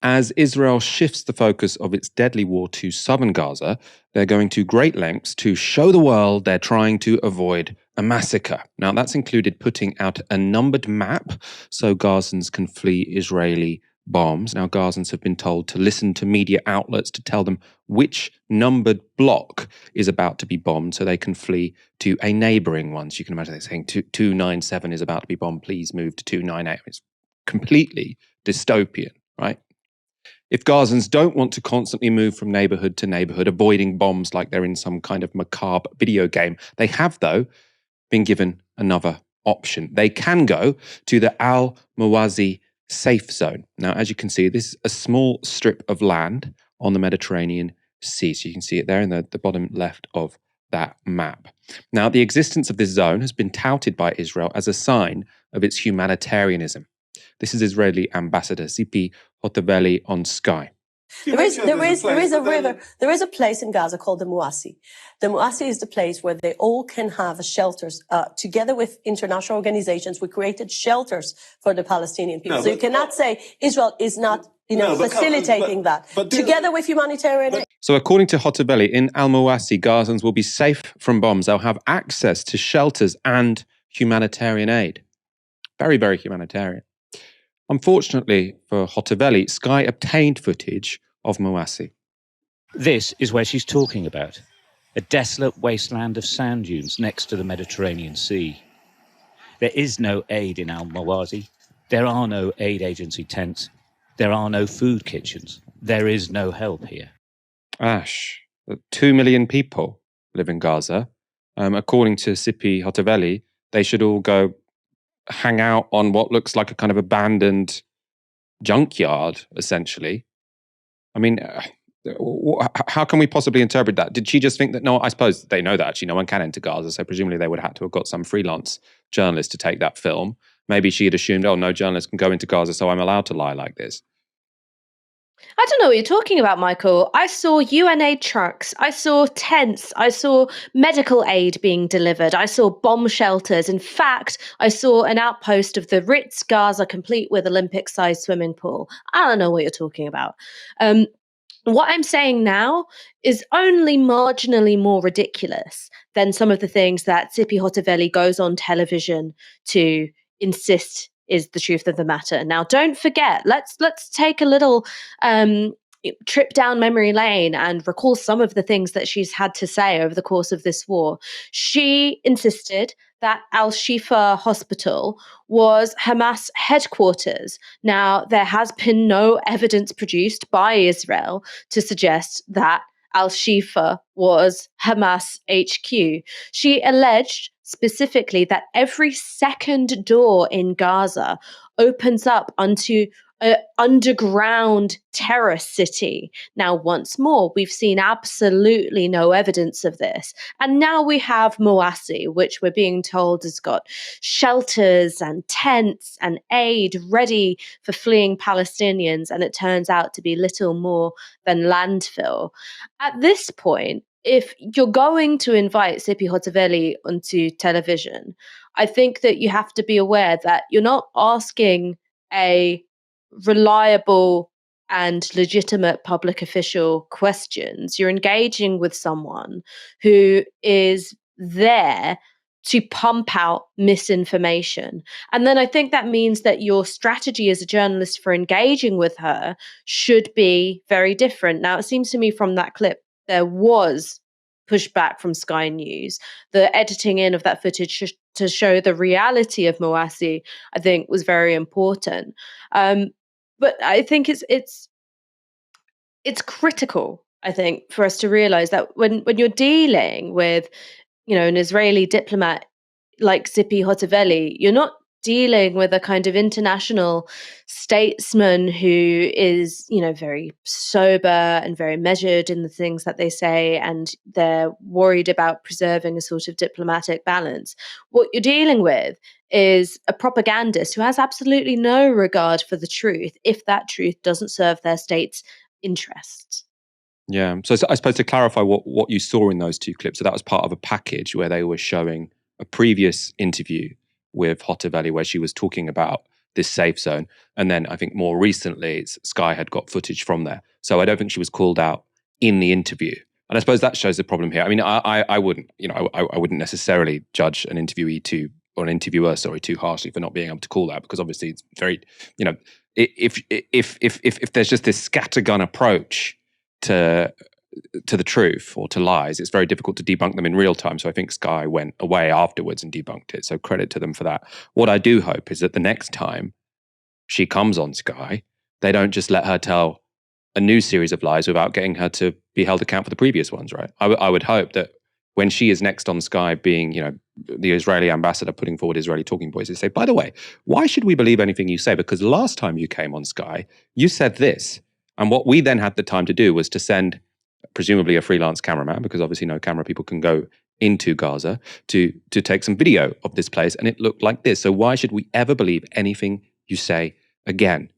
as Israel shifts the focus of its deadly war to southern Gaza, they're going to great lengths to show the world they're trying to avoid a massacre. Now, that's included putting out a numbered map so Gazans can flee Israeli bombs. Now, Gazans have been told to listen to media outlets to tell them which numbered block is about to be bombed so they can flee to a neighboring one. So you can imagine they're saying 297 is about to be bombed, please move to 298. It's completely dystopian, right? If Gazans don't want to constantly move from neighborhood to neighborhood, avoiding bombs like they're in some kind of macabre video game, they have, though, been given another option. They can go to the Al-Mawazi safe zone. Now, as you can see, this is a small strip of land on the Mediterranean Sea. So you can see it there in the bottom left of that map. Now, the existence of this zone has been touted by Israel as a sign of its humanitarianism. This is Israeli Ambassador Zipi Hotaveli on Sky. There is a place in Gaza called the Muasi. The Muasi is the place where they all can have shelters. Together with international organizations, we created shelters for the Palestinian people. So you cannot say Israel is not, facilitating that. Together with humanitarian aid. So according to Hotaveli, in Al-Muasi, Gazans will be safe from bombs. They'll have access to shelters and humanitarian aid. Very, very humanitarian. Unfortunately for Hotaveli, Sky obtained footage of Muasi. This is where she's talking about, a desolate wasteland of sand dunes next to the Mediterranean Sea. There is no aid in Al-Mawazi. There are no aid agency tents. There are no food kitchens. There is no help here. Ash, 2 million people live in Gaza. According to Zipi Hotaveli, they should all go hang out on what looks like a kind of abandoned junkyard, essentially. I mean, how can we possibly interpret that? Did she just think that, no, I suppose they know that actually no one can enter Gaza, so presumably they would have to have got some freelance journalist to take that film. Maybe she had assumed, oh, no journalist can go into Gaza, so I'm allowed to lie like this. I don't know what you're talking about, Michael. I saw UNAID trucks. I saw tents. I saw medical aid being delivered. I saw bomb shelters. In fact, I saw an outpost of the Ritz Gaza complete with Olympic-sized swimming pool. I don't know what you're talking about. What I'm saying now is only marginally more ridiculous than some of the things that Zipi Hotaveli goes on television to insist is the truth of the matter. Now, don't forget, let's take a little trip down memory lane and recall some of the things that she's had to say over the course of this war. She insisted that Al-Shifa Hospital was Hamas headquarters. Now, there has been no evidence produced by Israel to suggest that Al-Shifa was Hamas HQ. She alleged specifically that every second door in Gaza opens up onto an underground terror city. Now, once more, we've seen absolutely no evidence of this. And now we have Muasi, which we're being told has got shelters and tents and aid ready for fleeing Palestinians. And it turns out to be little more than landfill. At this point, if you're going to invite Zipi Hotaveli onto television, I think that you have to be aware that you're not asking a reliable and legitimate public official questions. You're engaging with someone who is there to pump out misinformation. And then I think that means that your strategy as a journalist for engaging with her should be very different. Now, it seems to me from that clip, there was pushback from Sky News. The editing in of that footage to show the reality of Muasi, I think, was very important. But I think it's critical, I think, for us to realize that when you're dealing with, an Israeli diplomat like Zipi Hotaveli, you're not dealing with a kind of international statesman who is, very sober and very measured in the things that they say, and they're worried about preserving a sort of diplomatic balance. What you're dealing with is a propagandist who has absolutely no regard for the truth if that truth doesn't serve their state's interests. Yeah. So I suppose to clarify what you saw in those two clips, so that was part of a package where they were showing a previous interview with Hotaveli where she was talking about this safe zone. And then I think more recently, Sky had got footage from there. So I don't think she was called out in the interview. And I suppose that shows the problem here. I mean, I wouldn't, I wouldn't necessarily judge an interviewee or an interviewer, too harshly for not being able to call that, because obviously it's very, if there's just this scattergun approach to the truth or to lies, it's very difficult to debunk them in real time. So I think Sky went away afterwards and debunked it. So credit to them for that. What I do hope is that the next time she comes on Sky, they don't just let her tell a new series of lies without getting her to be held account for the previous ones, right? I would hope that when she is next on Sky, being, the Israeli ambassador putting forward Israeli talking points, they say, by the way, why should we believe anything you say? Because last time you came on Sky, you said this. And what we then had the time to do was to send presumably a freelance cameraman, because obviously no camera people can go into Gaza, to take some video of this place, and it looked like this. So why should we ever believe anything you say again?